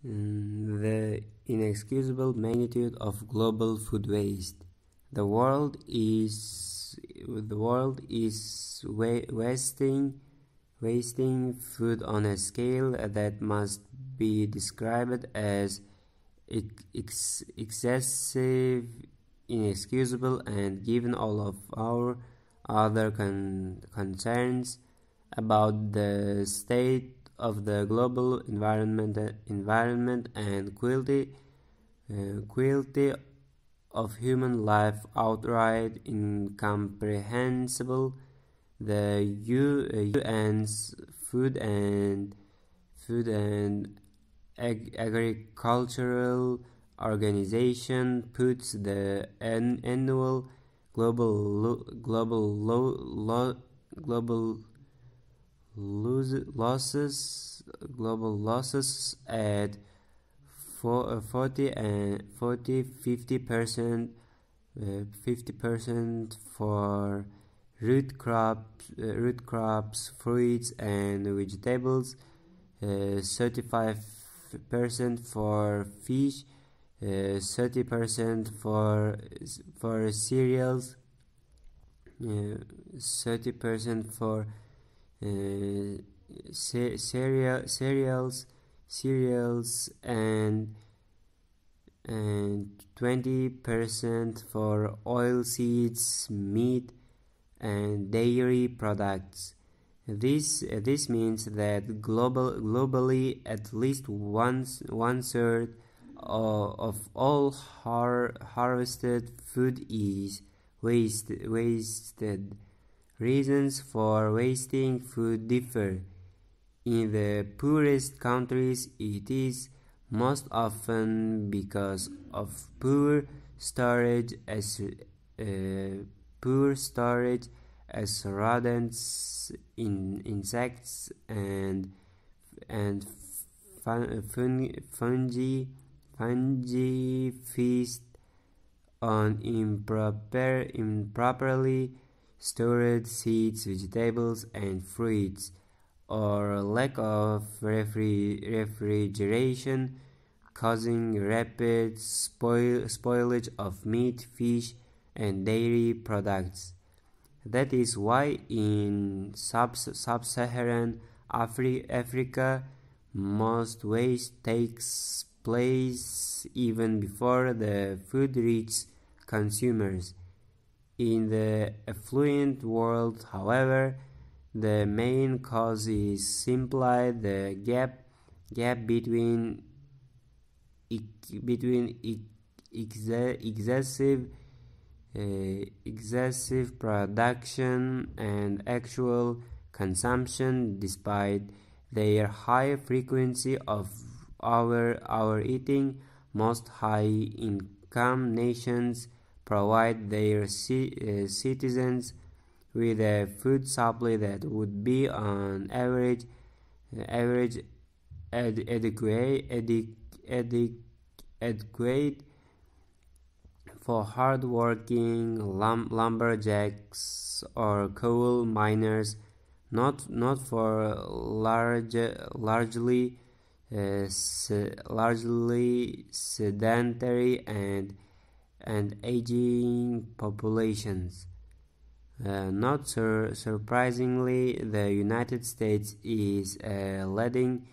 The inexcusable magnitude of global food waste. The world is wasting food on a scale that must be described as excessive, inexcusable, and given all of our other concerns about the state of the global environment and quality of human life outright incomprehensible. The UN's Food and Agricultural Organization puts the annual global losses at 50% for root crops, fruits and vegetables, 35% for fish, 30% for cereals, 30% for cereals and 20% for oilseeds, meat and dairy products. This means that globally at least one third of all harvested food is wasted. Reasons for wasting food differ. In the poorest countries, it is most often because of poor storage as rodents, insects, and fungi feast on improperly stored seeds, vegetables, and fruits, or lack of refrigeration, causing rapid spoilage of meat, fish, and dairy products. That is why in sub-Saharan Africa, most waste takes place even before the food reaches consumers. In the affluent world, however, the main cause is simply the gap between excessive production and actual consumption. Despite their high frequency of our eating, most high-income nations provide their citizens with a food supply that would be on average adequate for hard-working lumberjacks or coal miners, not for largely sedentary and aging populations. Not surprisingly, the United States is a leading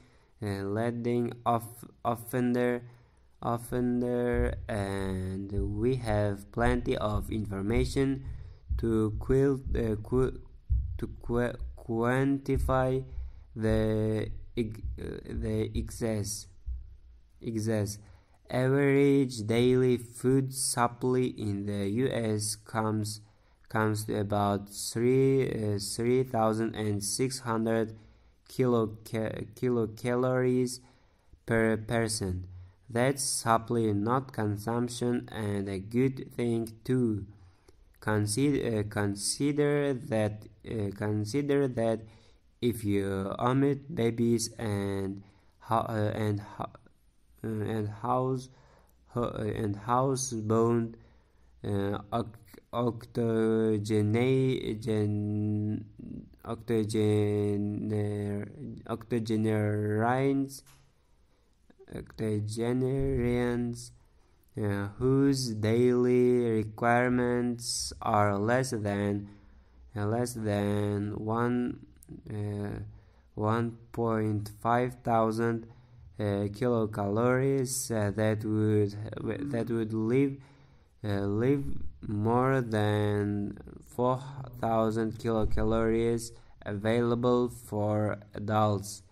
offender, and we have plenty of information to quantify the excess. Average daily food supply in the U.S. comes to about 3,600 kilocalories per person. That's supply, not consumption, and a good thing too. Consider that if you omit babies and housebound octogenarians, octogenarians whose daily requirements are less than 1.5 thousand kilocalories that would leave more than 4,000 kilocalories available for adults.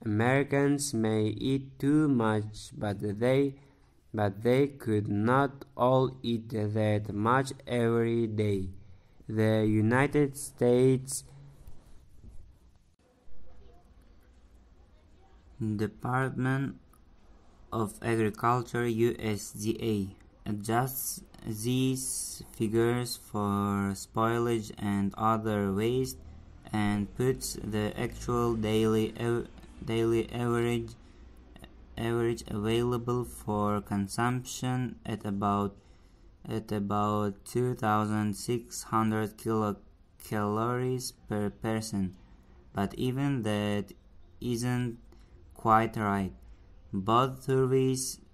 Americans may eat too much, but they could not all eat that much every day. The United States Department of Agriculture USDA adjusts these figures for spoilage and other waste and puts the actual daily average available for consumption at about 2,600 kilocalories per person. But even that isn't quite right. Both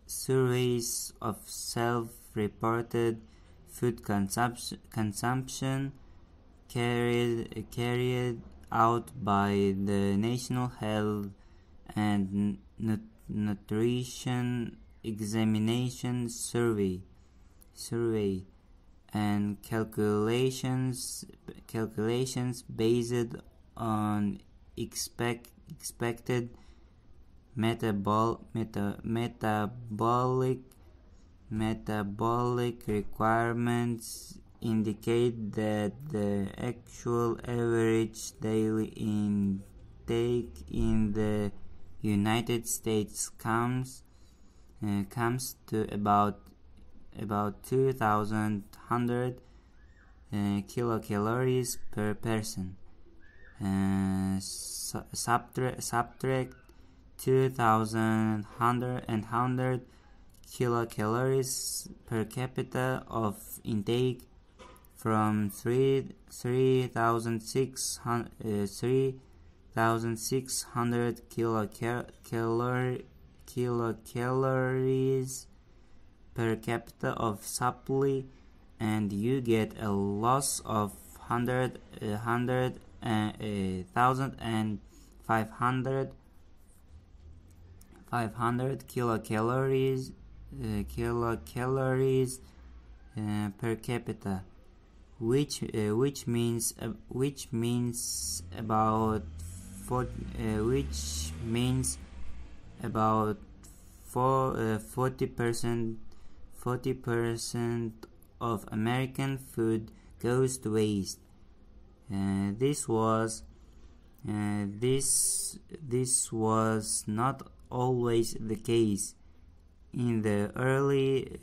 surveys of self-reported food consumption carried out by the National Health and Nutrition Examination Survey and calculations based on expected metabolic requirements indicate that the actual average daily intake in the United States comes to about 2,100 kilocalories per person. Subtract 2,100 kilocalories per capita of intake from 3,600 kilocalories per capita of supply, and you get a loss of 500 kilocalories per capita, which means about 40% of American food goes to waste. This was not always the case. In the early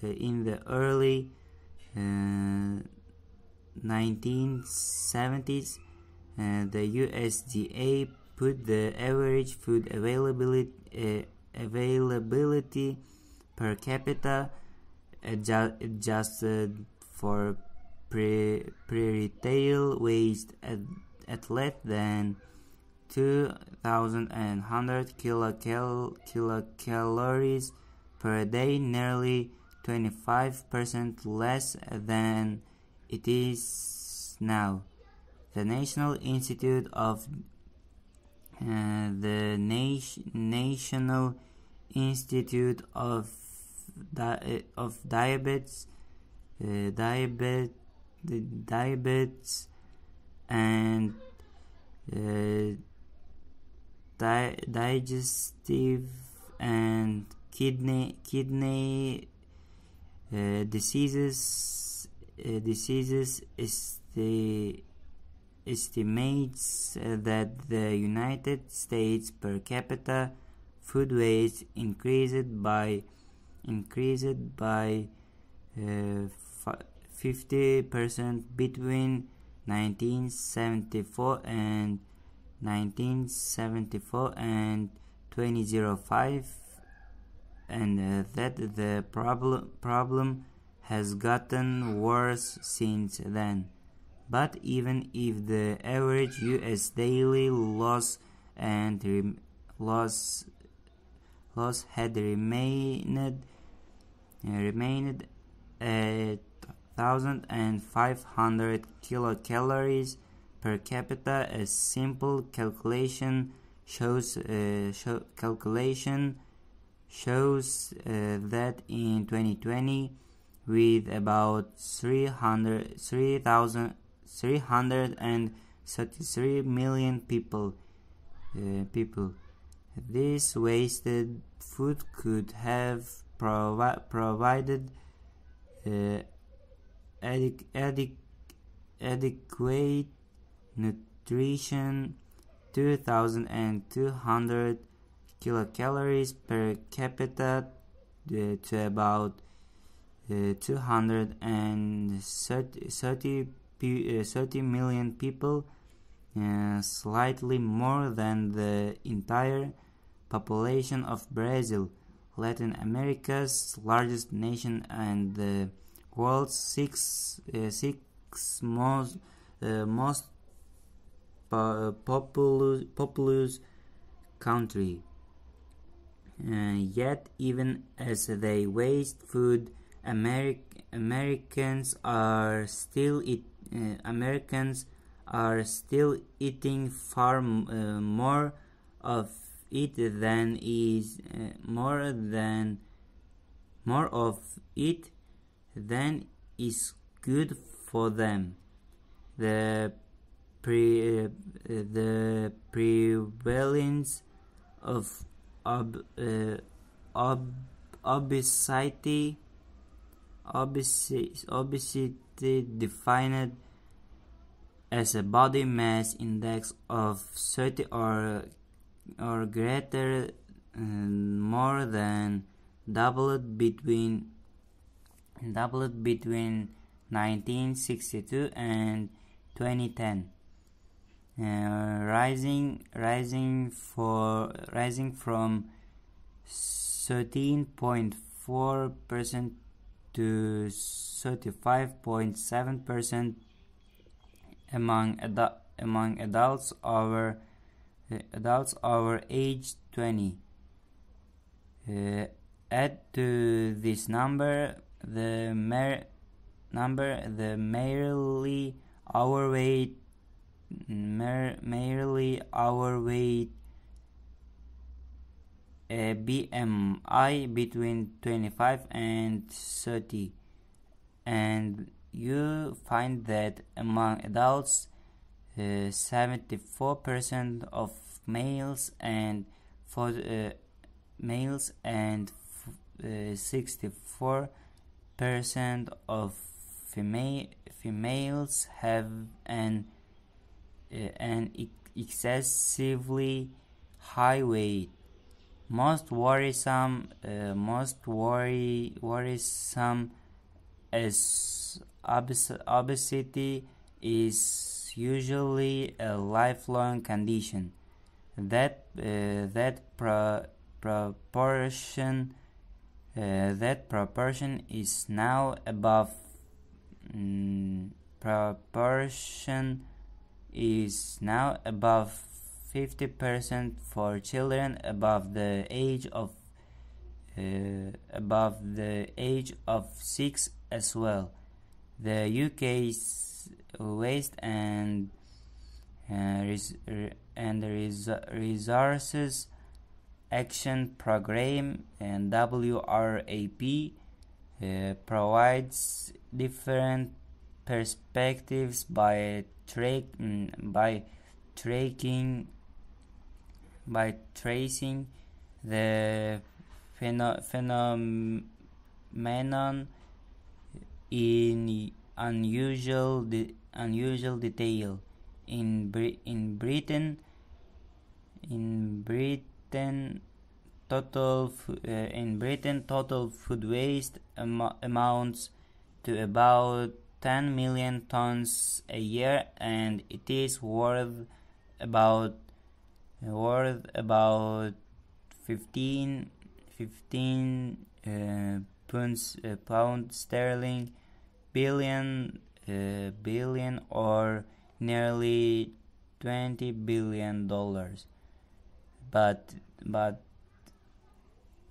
1970s, the USDA put the average food availability per capita adjusted for pre-retail waste at less than 2,100 kilocalories per day, nearly 25% less than it is now. The National Institute of Diabetes and digestive and kidney diseases estimates that the United States per capita food waste increased by 50% between 1974 and 2005, and that the problem has gotten worse since then. But even if the average U.S. daily loss loss had remained at 1,500 kilocalories per capita. A simple calculation shows that in 2020, with about 333 million people, this wasted food could have provided adequate nutrition, 2,200 kilocalories per capita to about 230 million people, slightly more than the entire population of Brazil, Latin America's largest nation and the world's sixth most populous country. Yet, even as they waste food, Americans are still eating far more of it than is good for them. The prevalence of obesity defined as a body mass index of 30 or greater, more than doubled between 1962 and 2010, rising from 13.4% to 35.7% among adults over age 20. Add to this number the merely overweight BMI between 25 and 30, and you find that among adults, 74% of males and 64% of females have an excessively high weight. Most worrisome as obesity is usually a lifelong condition. That proportion is now above 50% for children above the age of 6 as well. The UK's Waste and Resources Action Programme and WRAP provides different perspectives by tracing the phenomenon in unusual detail. In Britain, total food waste amounts to about 10 million tons a year, and it is worth about 15 pound sterling billion or nearly $20 billion. But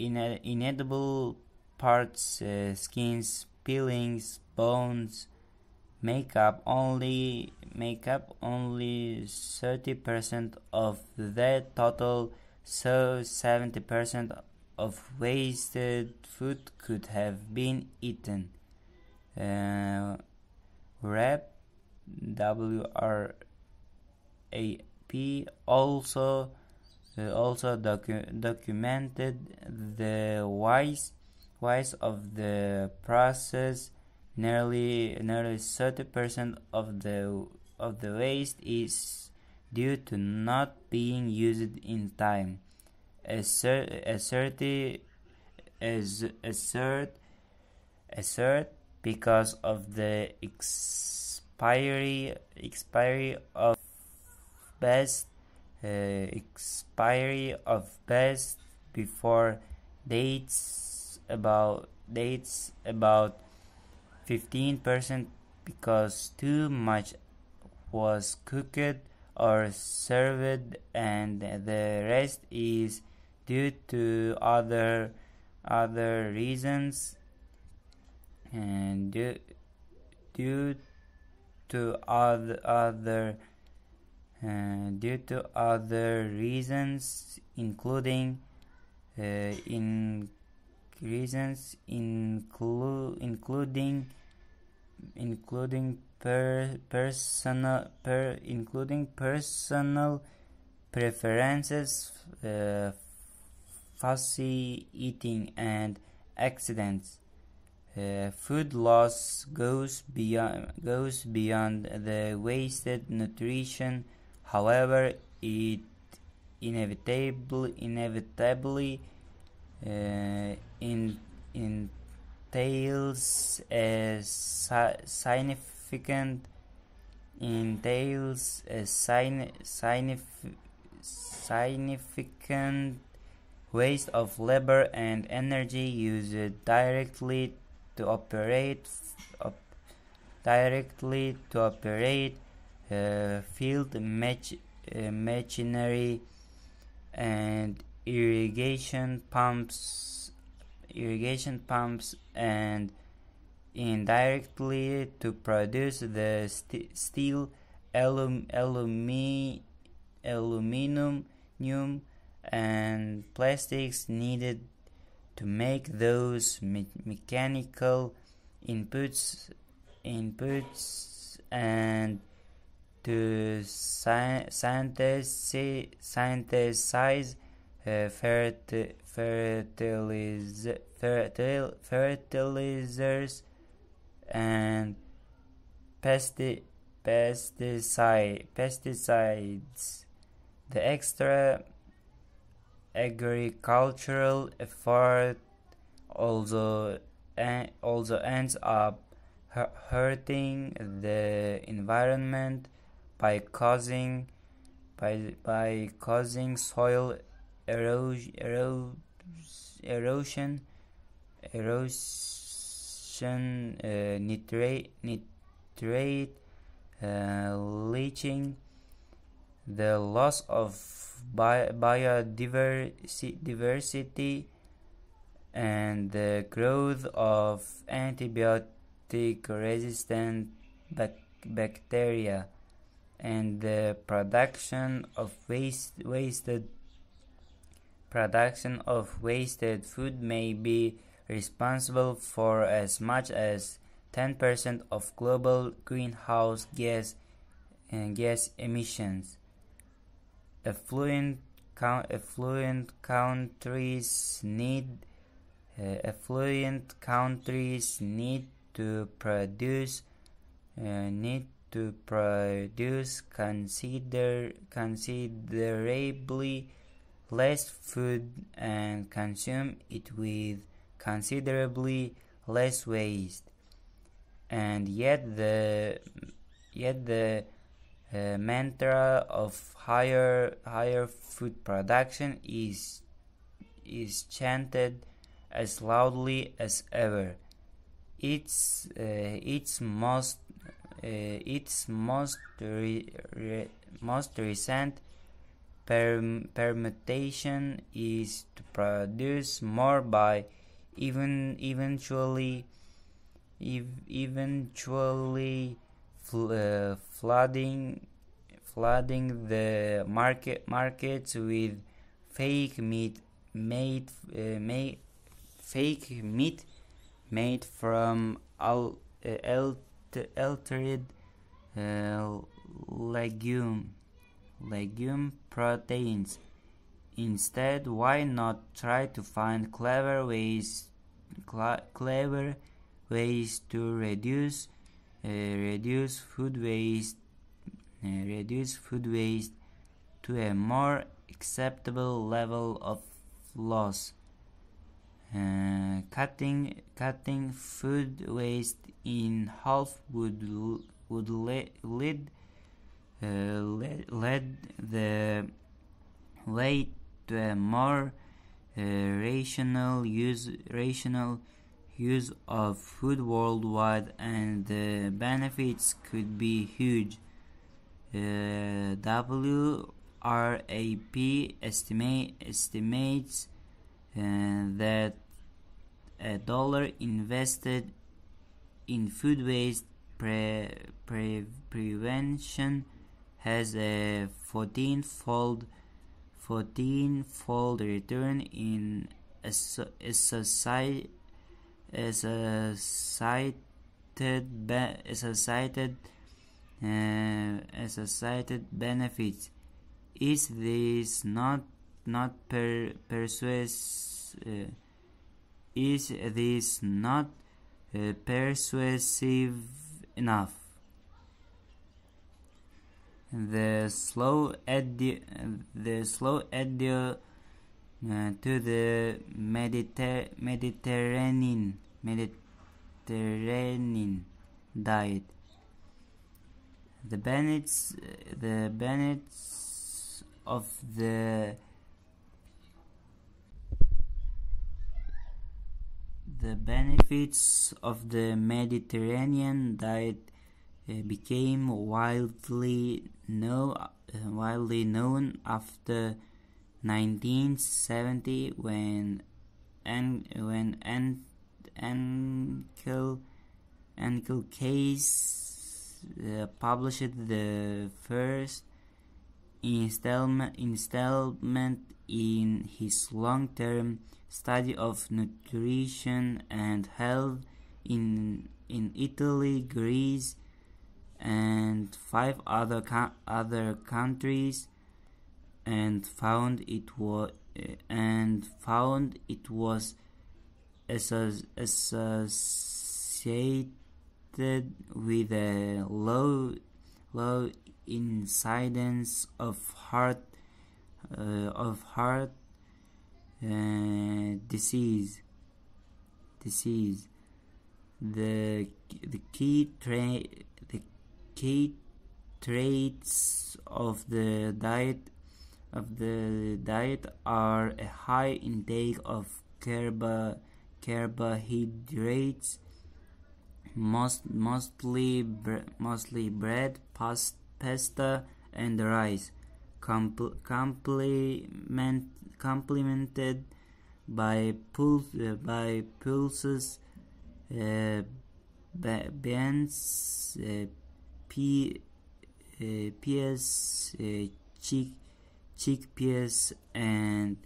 inedible parts, skins, peelings, bones, make up only 30% of the total, so 70% of wasted food could have been eaten. WRAP also documented the whys of the process. Nearly 30% of the waste is due to not being used in time. Assert because of the expiry of best before dates about 15%, because too much was cooked or served, and the rest is due to other reasons, and due to other reasons, including personal preferences, fussy eating, and accidents. Food loss goes beyond the wasted nutrition. However, it inevitably entails a significant waste of labor and energy used directly to operate field machinery and irrigation pumps, and indirectly to produce the steel, aluminum, and plastics needed to make those mechanical inputs, and to synthesize fertilizers and pesticides. The extra agricultural effort also ends up hurting the environment by causing soil erosion, nitrate leaching, the loss of biodiversity, and the growth of antibiotic-resistant bacteria, and the production of wasted food may be responsible for as much as 10% of global greenhouse gas emissions. Affluent countries need to produce considerably less food and consume it with considerably less waste, and yet the mantra of higher food production is chanted as loudly as ever. Its most recent permutation is to produce more by eventually flooding the markets with fake meat made from altered legume proteins. Instead, why not try to find clever ways to reduce food waste to a more acceptable level of loss. Cutting food waste in half would lead the way to a more rational use of food worldwide, and the benefits could be huge. WRAP estimates that $1 invested in food waste prevention has a 14-fold return in cited benefits. Is this not persuasive enough? The slow addio to the Mediterranean diet. The benefits of the Mediterranean diet became widely known after 1970 when Uncle Case published the first installment in his long-term study of nutrition and health in Italy, Greece, and 5 other countries, and found it was associated with a low incidence of heart disease. The key traits of the diet are a high intake of carbohydrates, mostly bread, pasta, and rice, complemented by pulses, beans, peas, chickpeas, and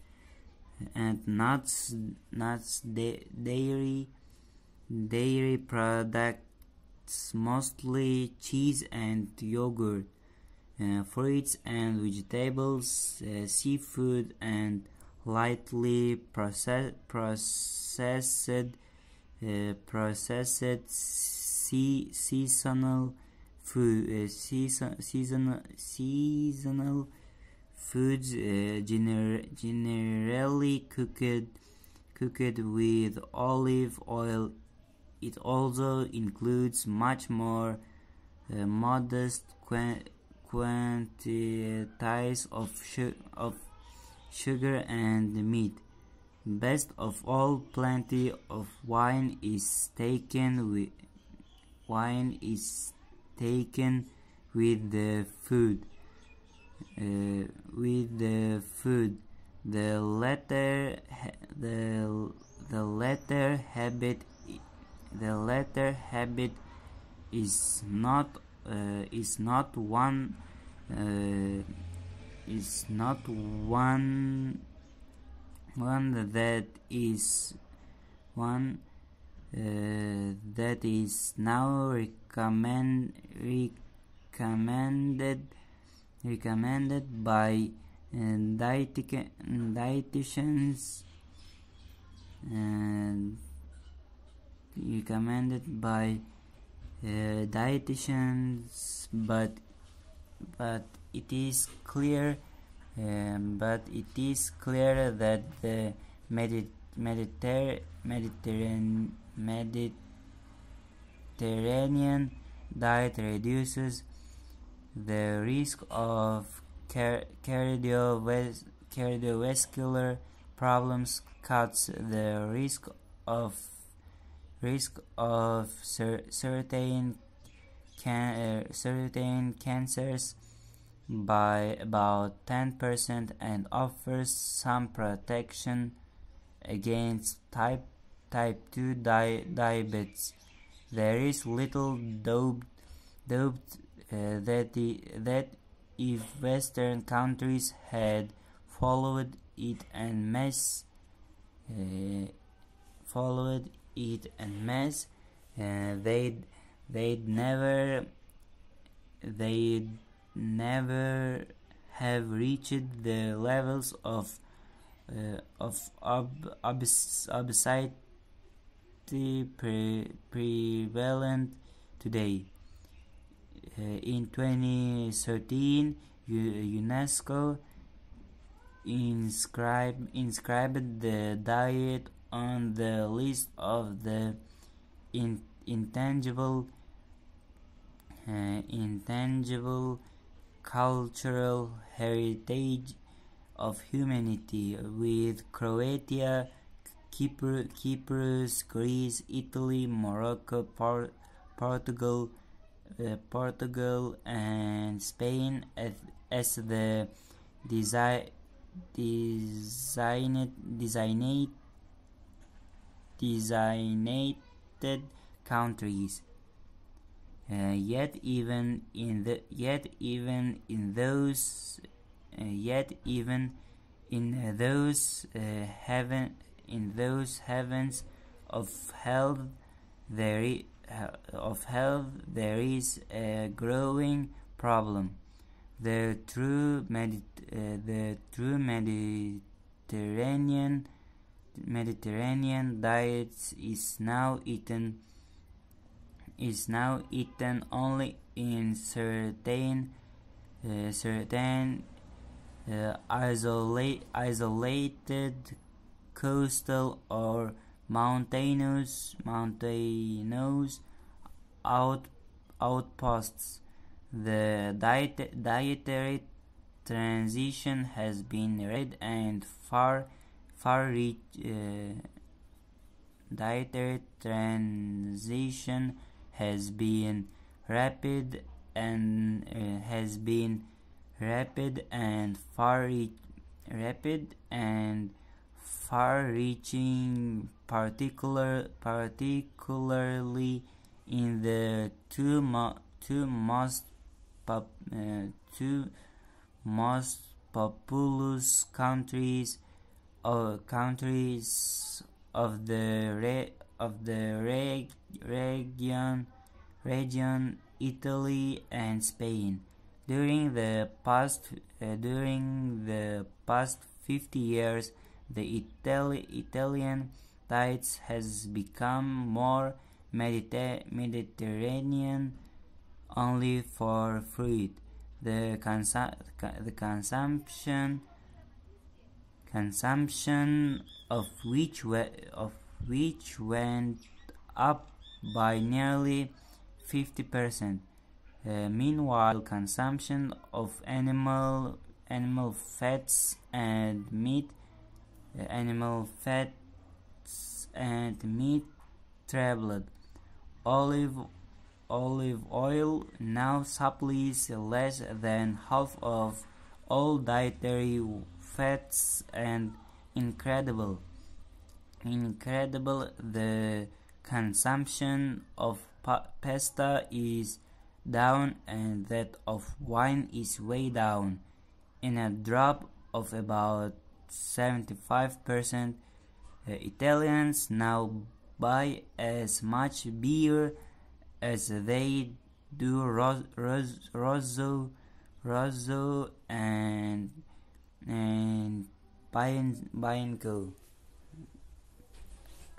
nuts, dairy products, mostly cheese and yogurt, fruits and vegetables, seafood, and lightly processed seasonal foods, generally cooked with olive oil. It also includes much more modest quantities of sugar and meat. Best of all, plenty of wine is taken with the food. with the food. The latter habit is not one that is now recommended by dietitians and but it is clear that the Mediterranean diet reduces the risk of cardiovascular problems, cuts the risk of certain cancers by about 10% and offers some protection against type 2 diabetes. There is little doubt that if Western countries had followed it en masse, they'd never have reached the levels of obesity prevalent today. In 2013, UNESCO inscribed the diet on the list of the intangible cultural heritage of humanity, with Croatia, Cyprus, Greece, Italy, Morocco, Portugal, and Spain as the designated countries. Yet even in those heavens of health there is a growing problem. The true Mediterranean diet is now eaten only in certain isolated coastal or mountainous outposts. The dietary transition has been rapid and far-reaching, particularly in the two most populous countries of the region, Italy and Spain. During the past 50 years, the Italian diet has become more Mediterranean only for fruit. The consumption of which went up by nearly 50%. Meanwhile, consumption of animal fats and meat trebled. Olive oil now supplies less than half of all dietary fats, and incredible the consumption of pasta is down and that of wine is way down, in a drop of about 75%. Italians now buy as much beer as they do Rosso and Bianco.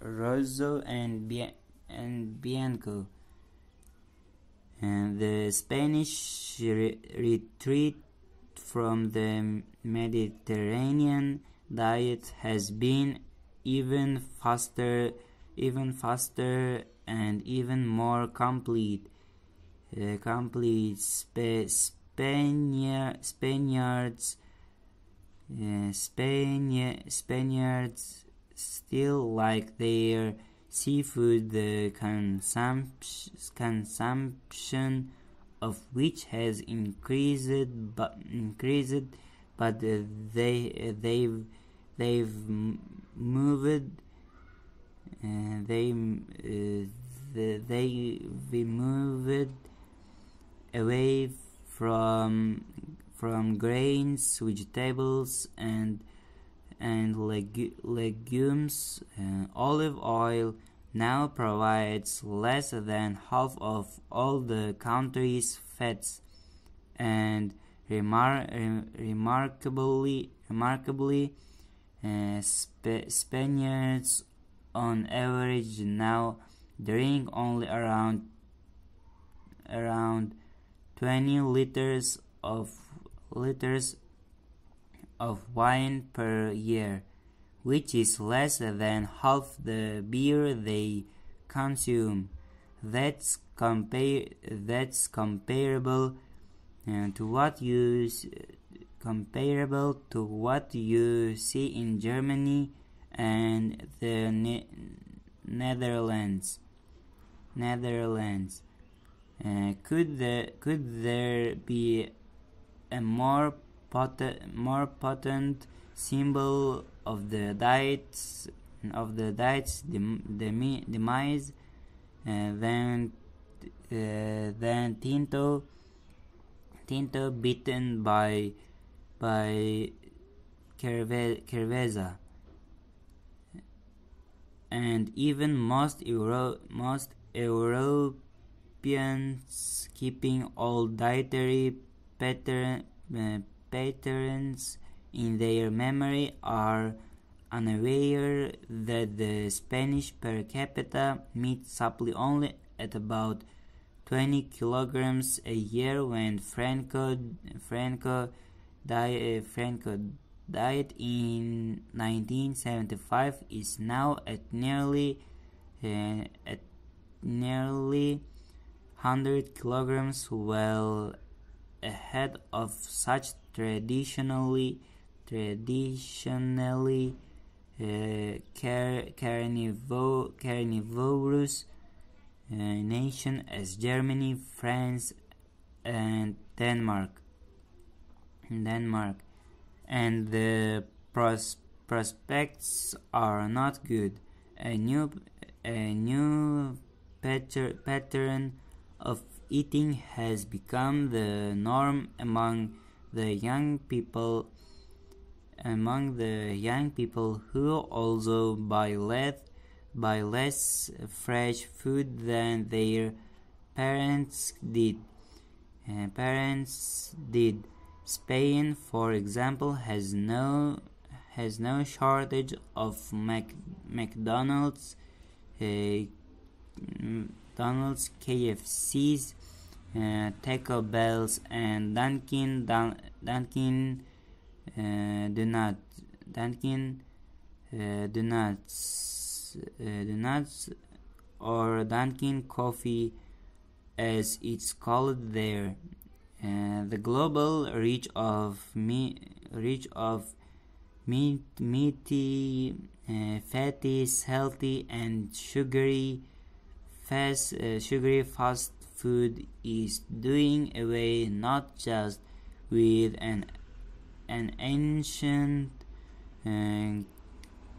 Rosso and Bianco. And the Spanish retreat from the Mediterranean diet has been even faster and even more complete. Spaniards still like their seafood, the consumption of which has increased, but they've moved away from grains, vegetables, and legumes. Olive oil now provides less than half of all the country's fats, and remarkably, Spaniards on average now drink only around 20 liters of wine per year, which is less than half the beer they consume. That's comparable to what you see in Germany and the Netherlands. Could there be a more potent symbol of the diet's demise than Tinto beaten by Cerveza, and even most Europeans keeping old dietary patterns in their memory are unaware that the Spanish per capita meat supply only at about 20 kilograms a year when Franco died in 1975 is now at nearly 100 kilograms, well ahead of such traditionally carnivorous nation as Germany, France, and Denmark. And the prospects are not good. A new pattern of eating has become the norm among the young people who also buy less fresh food than their parents did. Spain, for example, has no shortage of McDonald's, KFCs, Taco Bells, and Dunkin' Donuts, or Dunkin' Coffee, as it's called there. The global reach of meaty, fatty, healthy, and sugary fast food is doing away not just with an an ancient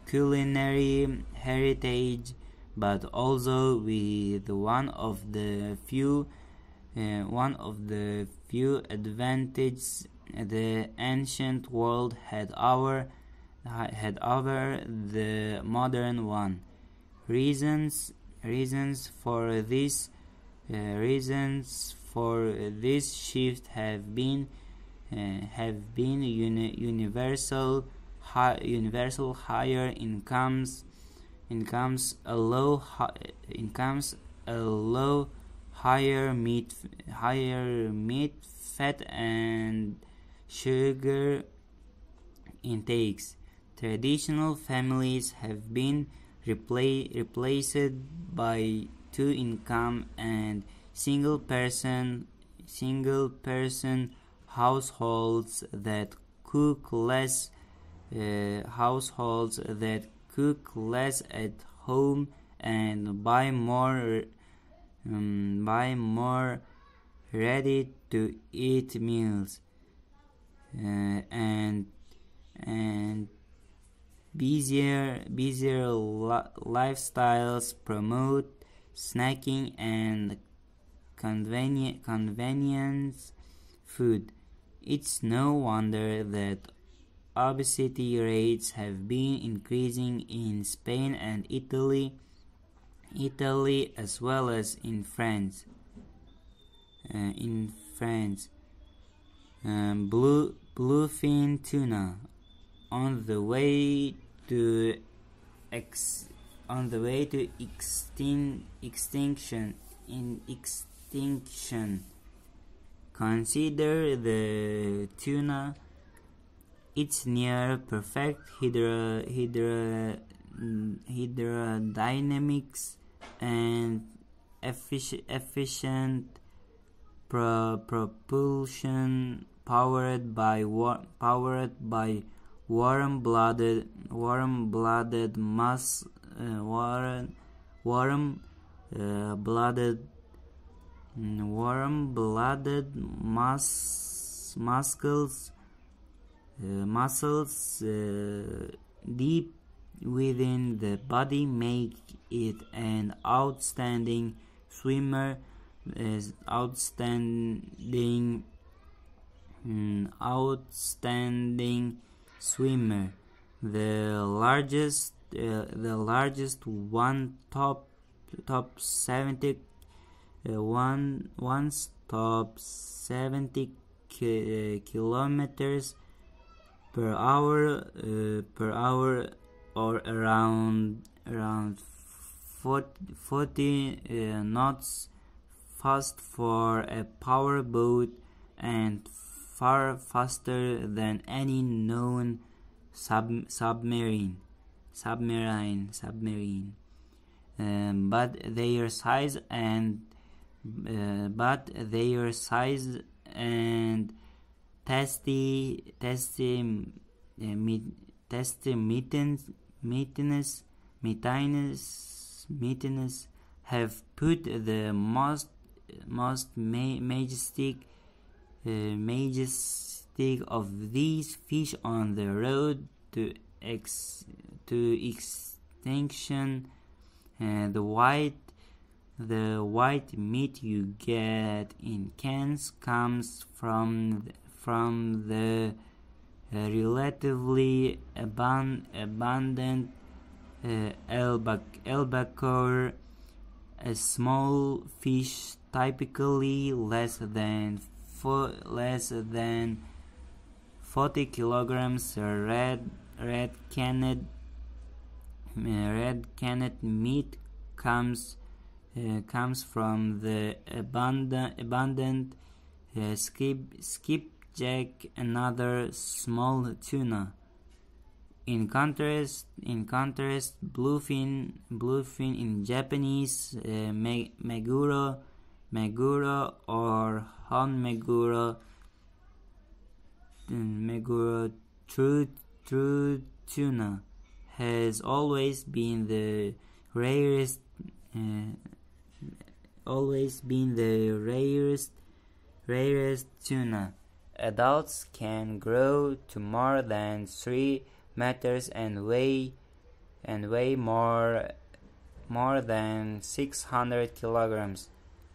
culinary heritage, but also with one of the few advantages the ancient world had over the modern one. Reasons for this shift have been universal higher incomes, a low higher meat, fat, and sugar intakes. Traditional families have been replaced by two-income and single-person households that cook less at home and buy more ready-to-eat meals, and busier lifestyles promote snacking and convenience food. It's no wonder that obesity rates have been increasing in Spain and Italy as well as in France. Bluefin tuna on the way to extinction. Consider the tuna. Its near perfect hydrodynamics and efficient propulsion, powered by warm-blooded muscles deep within the body make it an outstanding swimmer. The largest one top 70 kilometers per hour or around 40 knots fast for a power boat and far faster than any known submarine. But their size and tasty meatiness have put the most majestic of these fish on the road to extinction. The white meat you get in cans comes from the relatively abundant albacore, a small fish typically less than 40 kilograms. Red canned meat comes from the abundant skipjack, another small tuna. In contrast, bluefin in Japanese, meguro or honmeguro, true tuna, has always been the rarest tuna. adults can grow to more than 3 meters and weigh more than 600 kilograms.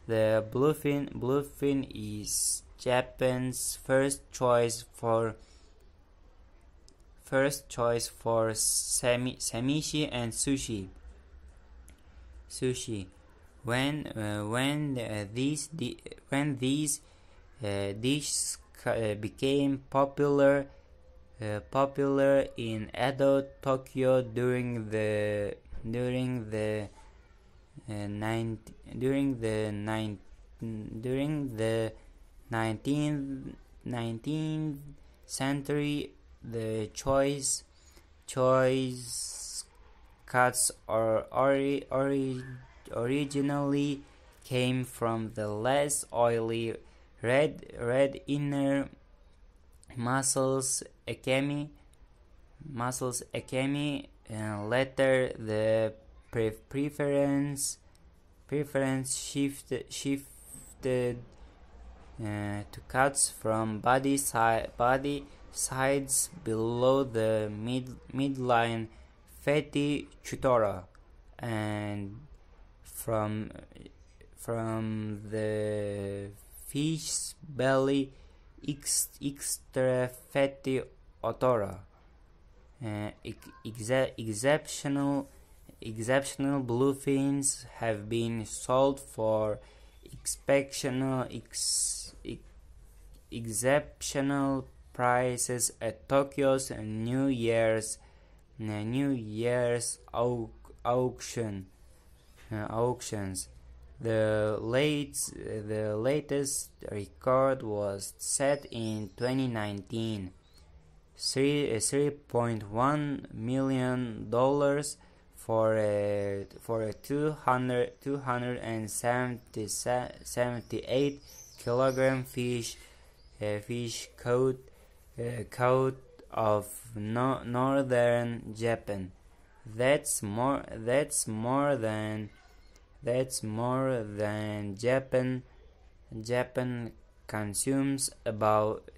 The bluefin is Japan's first choice for sashimi and sushi. When these dishes became popular in Edo, Tokyo during the 19th century, the choice cuts originally came from the less oily red inner mussels akemi. Later, the preference shifted to cuts from body sides below the midline, fatty chutora, and from the fish's belly, extra fatty otora. Exceptional bluefins have been sold for exceptional prices at Tokyo's New Year's auctions. The latest record was set in 2019. $3.1 million for a 278 kilogram fish coat of northern Japan. That's more than Japan consumes about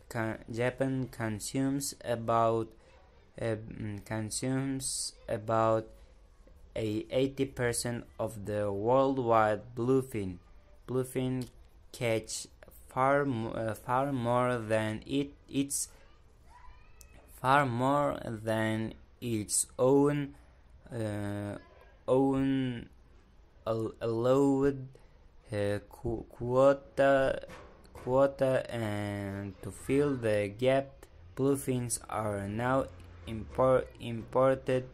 80% of the worldwide bluefin catch, far more than its own allowed quota, and to fill the gap, bluefins are now imported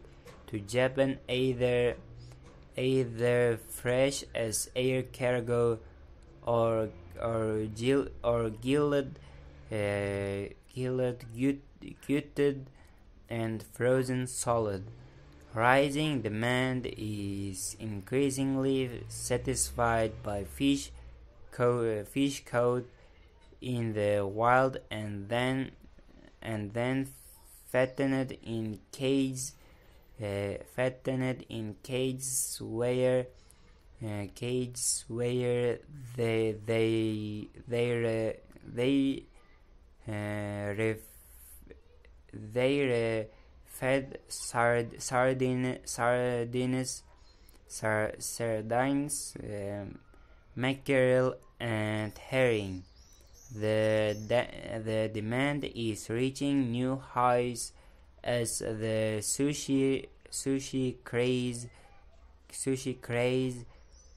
to Japan either fresh as air cargo or gilded, gutted and frozen solid. Rising demand is increasingly satisfied by fish caught in the wild and then fattened in cages where they fed sardines, mackerel, and herring. The demand is reaching new highs as the sushi craze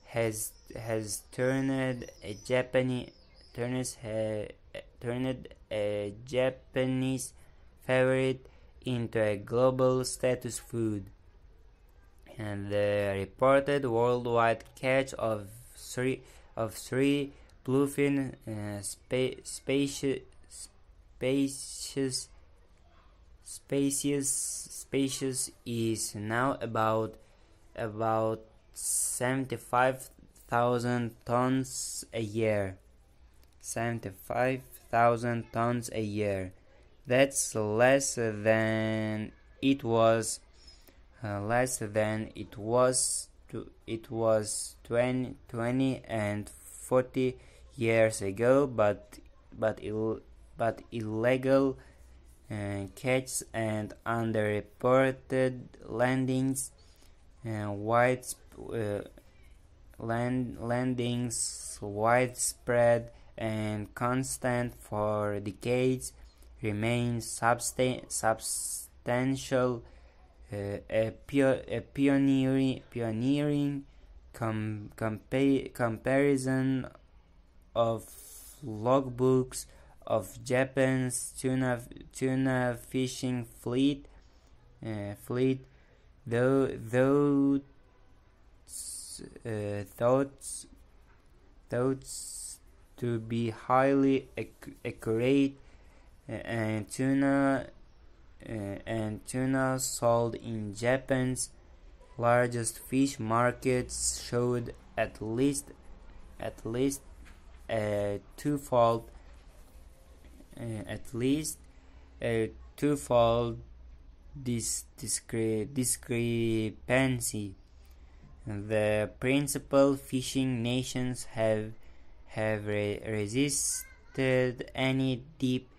has turned a Japanese favorite into a global status food, and the reported worldwide catch of three bluefin species is now about 75,000 tons a year. 75,000 tons a year. That's less than it was 20 and 40 years ago, but but illegal catches and underreported landings, widespread and constant for decades, remain substantial. A pioneering comparison of logbooks of Japan's tuna fishing fleet, though thought to be highly accurate, and tuna sold in Japan's largest fish markets showed at least a twofold discrepancy. The principal fishing nations have resisted any deep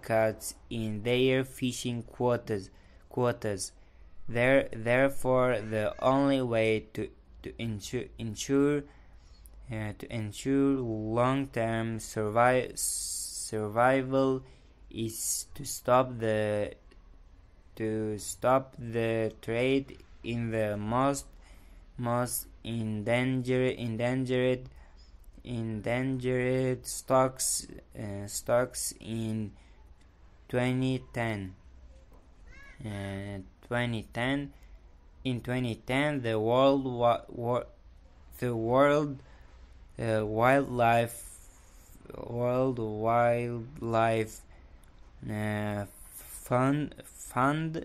cuts in their fishing quotas. Therefore, the only way to ensure long-term survival is to stop the trade in the most endangered stocks in 2010. In 2010, the World Wildlife Fund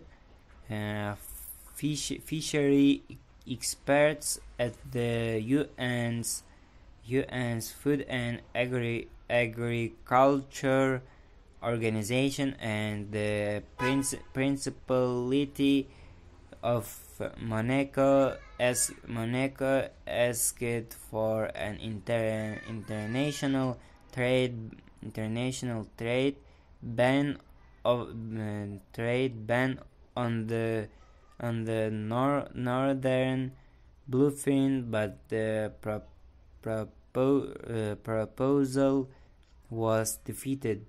fishery experts at the UN's Food and Agriculture Organization and the Principality of Monaco asked for an international trade ban on the northern bluefin, but the proposal was defeated.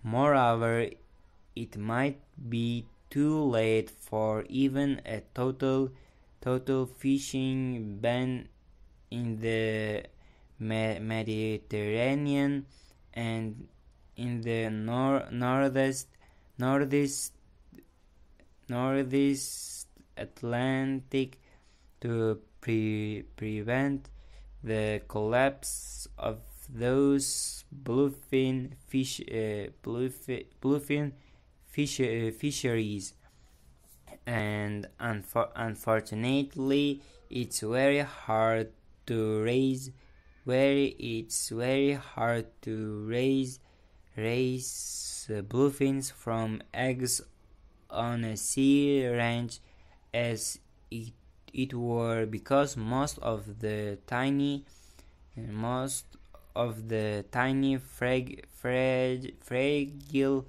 Moreover, it might be too late for even a total fishing ban in the Mediterranean and in the northeast Atlantic to prevent the collapse of those bluefin fisheries. And unfortunately, it's very hard to raise bluefins from eggs on a sea ranch as it were, because most of the tiny fragile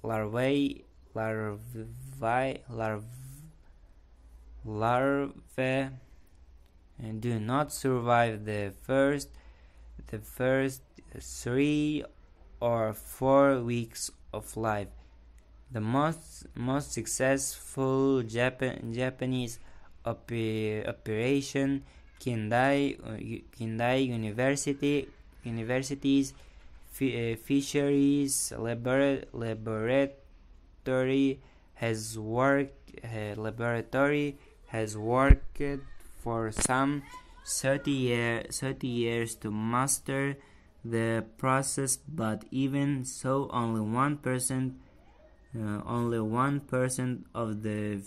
larvae do not survive the first 3 or 4 weeks of life. The most successful Japanese operation, Kindai University's fisheries laboratory has worked for some 30 years to master the process, but even so, only 1% of the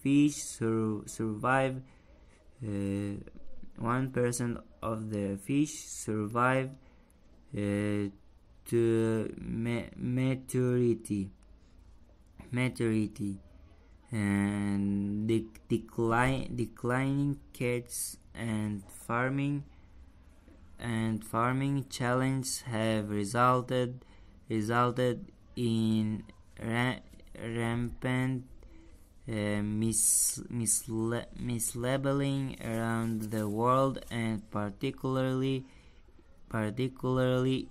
fish survive. 1% of the fish survive to maturity. and declining cats and farming challenges have resulted in rampant mislabeling around the world, and particularly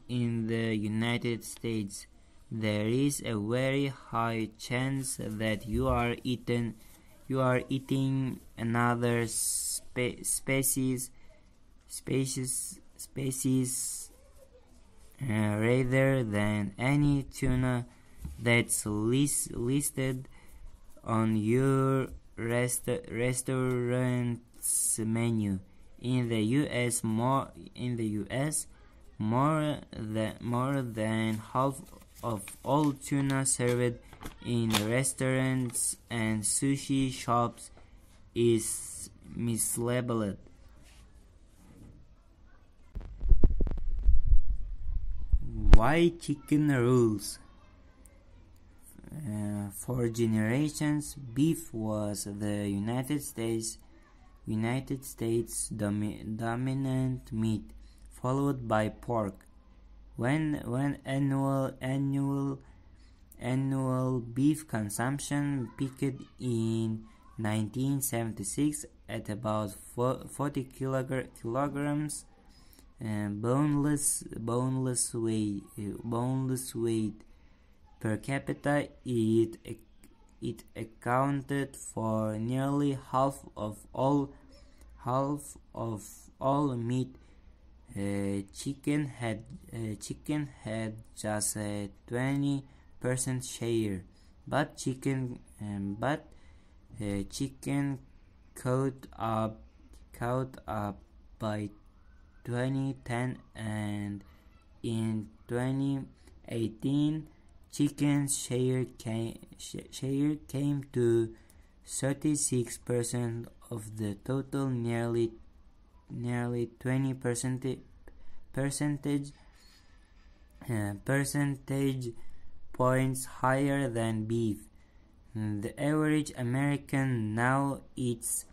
in the United States. There is a very high chance that you are eating another species rather than any tuna that's listed on your restaurant's menu. In the U.S., more than half of all tuna served in restaurants and sushi shops is mislabeled. Why chicken rules? For generations, beef was the United States dominant meat, followed by pork. When annual beef consumption peaked in 1976 at about 40 kilograms, boneless weight per capita, it accounted for nearly half of all meat. Chicken had just a 20% share, but chicken caught up by 2010, and in 2018 chicken's share came to 36% of the total, nearly 20 percentage points higher than beef. The average American now eats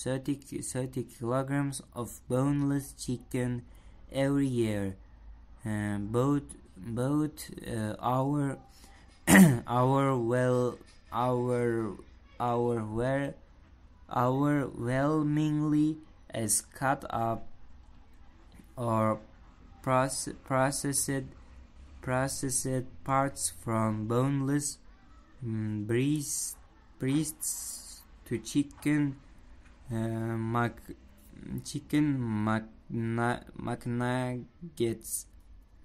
30 kilograms of boneless chicken every year. Both overwhelmingly as cut up or processed parts from boneless breasts to chicken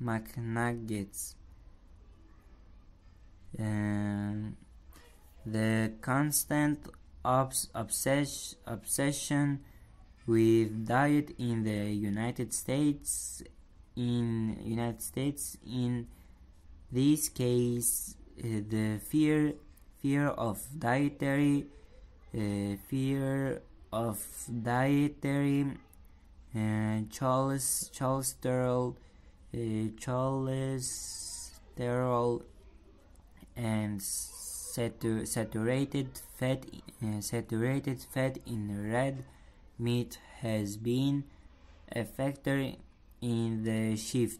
McNuggets. The constant obsession with diet in the United States. In this case, the fear of dietary cholesterol and saturated fat in red meat has been a factor in the shift.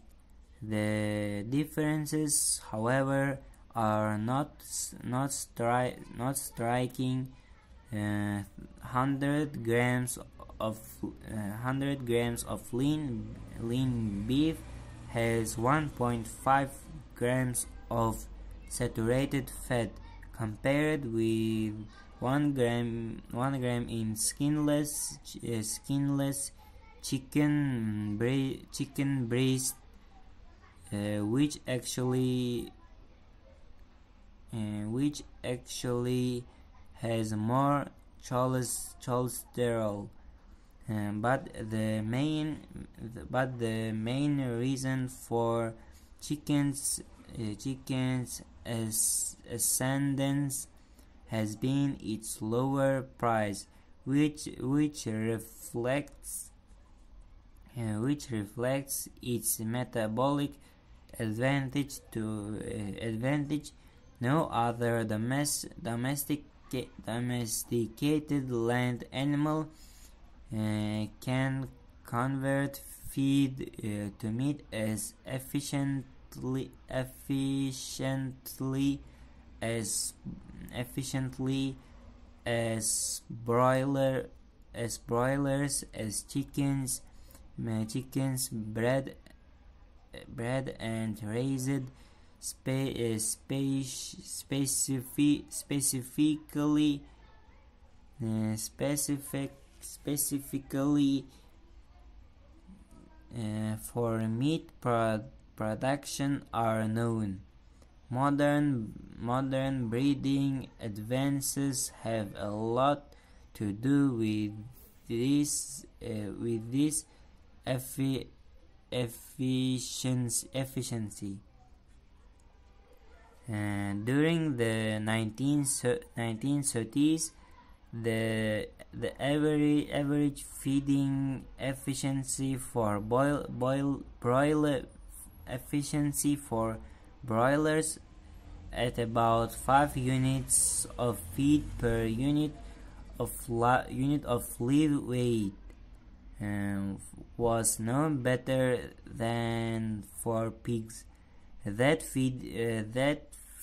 The differences, however, are not striking. 100 grams of lean beef has 1.5 grams of saturated fat, compared with 1 gram in skinless chicken breast, which actually has more cholesterol. But the main reason for chicken's ascendance has been its lower price, which reflects its metabolic advantage. No other domesticated land animal can convert feed to meat as efficiently as broilers, as chickens, bred and raised specifically for meat production are known. Modern breeding advances have a lot to do with this efficiency. During the 1930s, the average feeding efficiency for broilers at about 5 units of feed per unit of live weight was no better than for pigs. That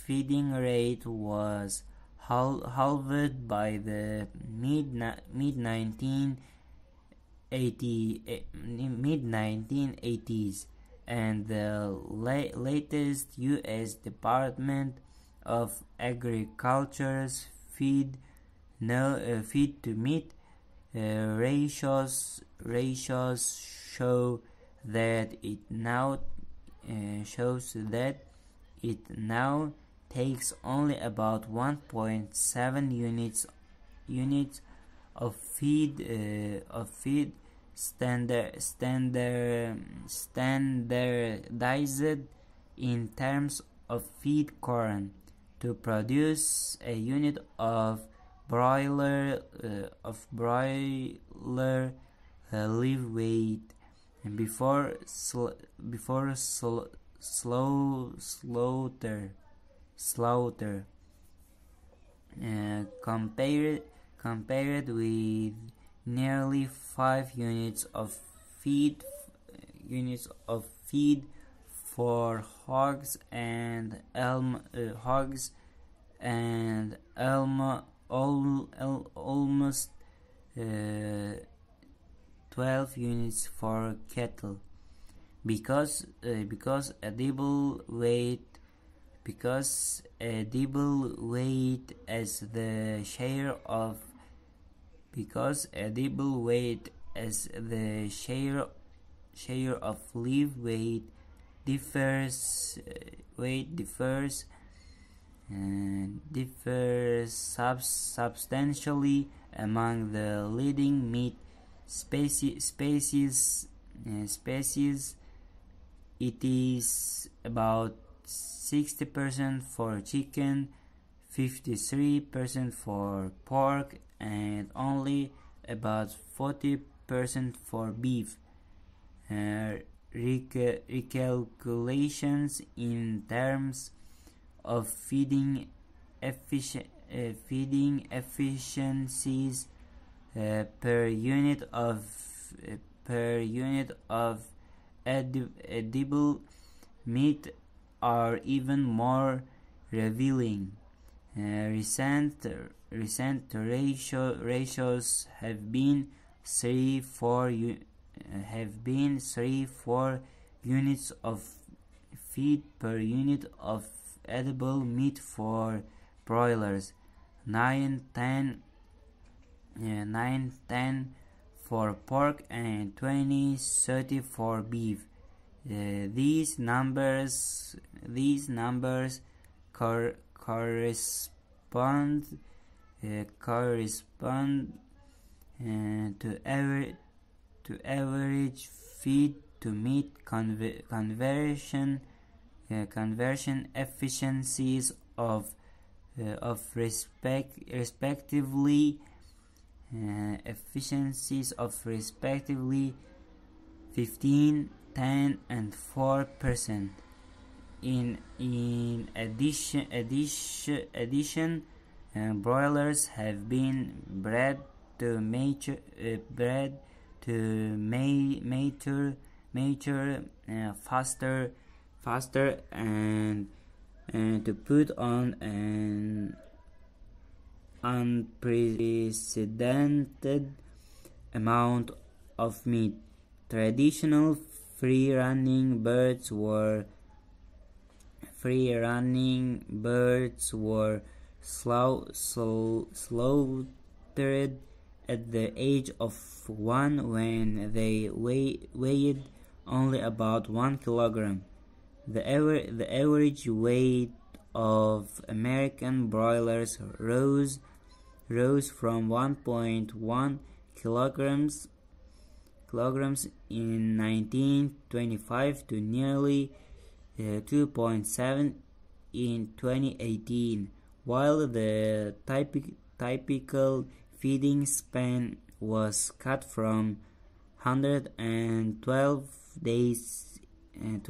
feeding rate was halved by the mid 1980s, and the latest U.S. Department of Agriculture's feed to meat ratios shows that it now takes only about 1.7 units of feed standardized in terms of feed corn to produce a unit of broiler live weight before slaughter. Compared with nearly 5 units of feed for hogs and almost 12 units for cattle, because edible weight as the share of live weight differs substantially among the leading meat species. It is about 60% for chicken, 53% for pork, and only about 40% for beef. Recalculations in terms of feeding efficiencies per unit of edible meat are even more revealing. Recent ratios have been 3-4 units of feed per unit of edible meat for broilers, 9-10 for pork, and 20-30 for beef. These numbers correspond to average feed to meat conversion efficiencies of respectively 15, 10, and 4%. In addition, broilers have been bred to mature faster and to put on an unprecedented amount of meat. Traditional free-running birds were slaughtered at the age of 1 when they weighed only about 1 kilogram. The average weight of American broilers rose from 1.1 kilograms in 1925 to nearly 2.7 in 2018, while the typical feeding span was cut from 112 days in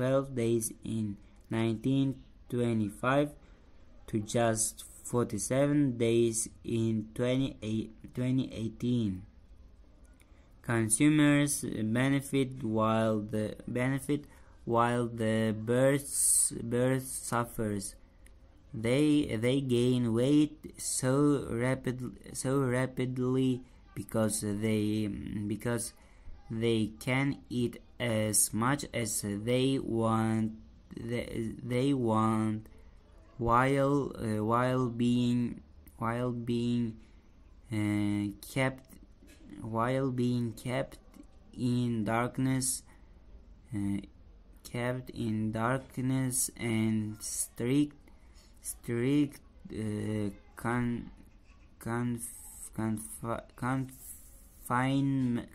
1925 to just 47 days in 2018. Consumers benefit while the bird suffers. They gain weight so rapidly because they can eat as much as they want while being kept in darkness and strict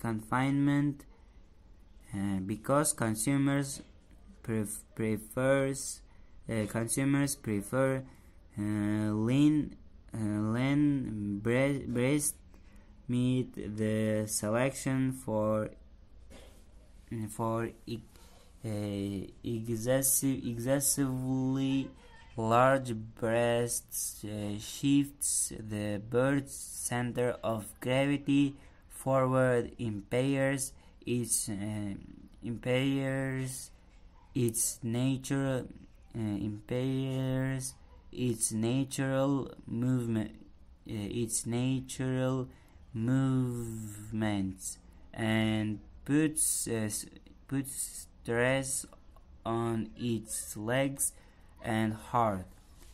confinement, because consumers prefer lean breast meat. The selection for excessively large breasts shifts the bird's center of gravity forward, impairs its natural movements, and puts stress on its legs and heart.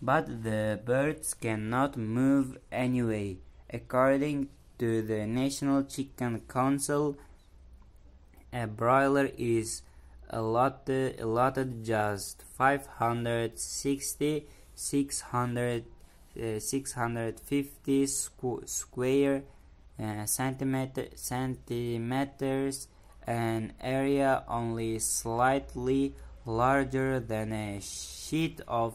But the birds cannot move anyway. According to the National Chicken Council, a broiler is allotted just 650 square centimeters, an area only slightly larger than a sheet of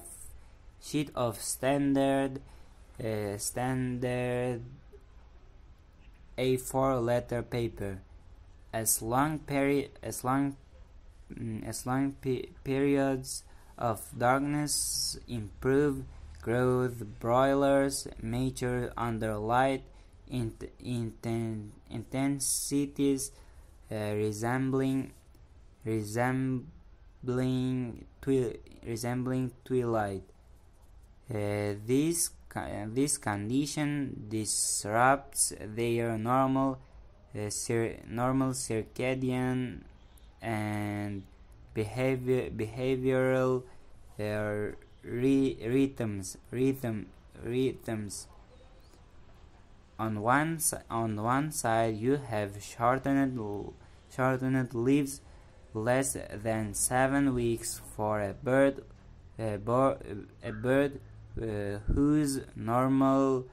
standard A4 letter paper. As long periods of darkness improve growth. Broilers mature under light intensities resembling twilight. This condition disrupts their normal circadian and behavioral rhythms. On one side, you have shortened lives, less than 7 weeks for a bird whose normal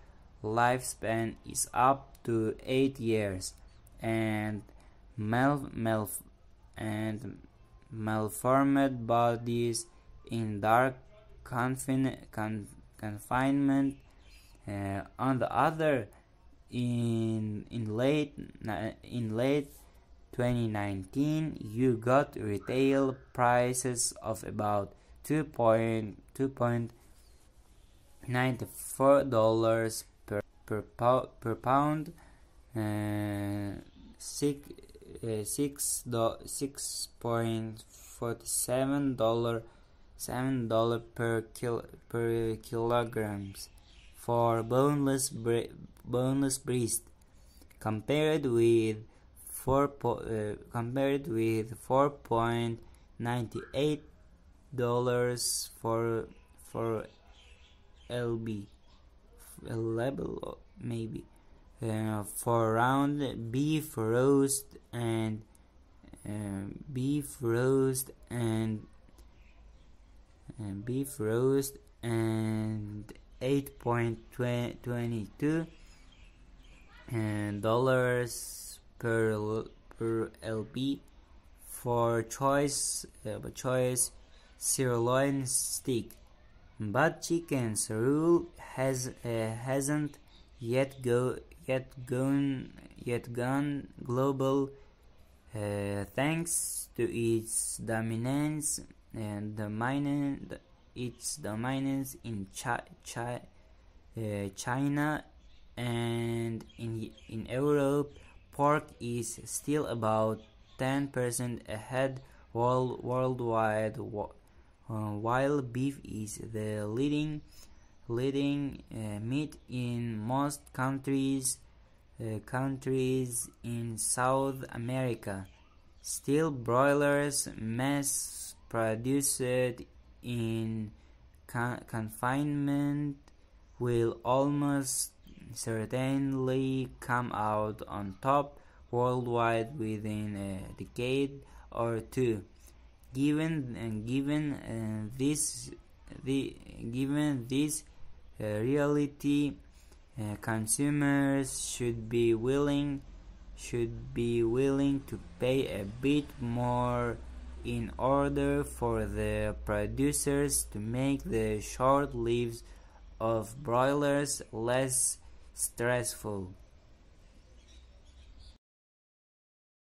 lifespan is up to 8 years, and malformed bodies in dark confinement. On the other, in late 2019, you got retail prices of about $2.94 per pound, $6.47 per kilograms for boneless breast, compared with $4.98 for LB level maybe for round beef roast and $8.22 dollars per LB for choice sirloin steak. But chicken's rule hasn't yet gone global, thanks to its dominance in China and in Europe. Pork is still about 10% ahead worldwide, while beef is the leading meat in most countries in South America. Still, broilers mass produced in confinement will almost certainly come out on top worldwide within a decade or two. Given this reality, consumers should be willing to pay a bit more in order for the producers to make the short lives of broilers less stressful.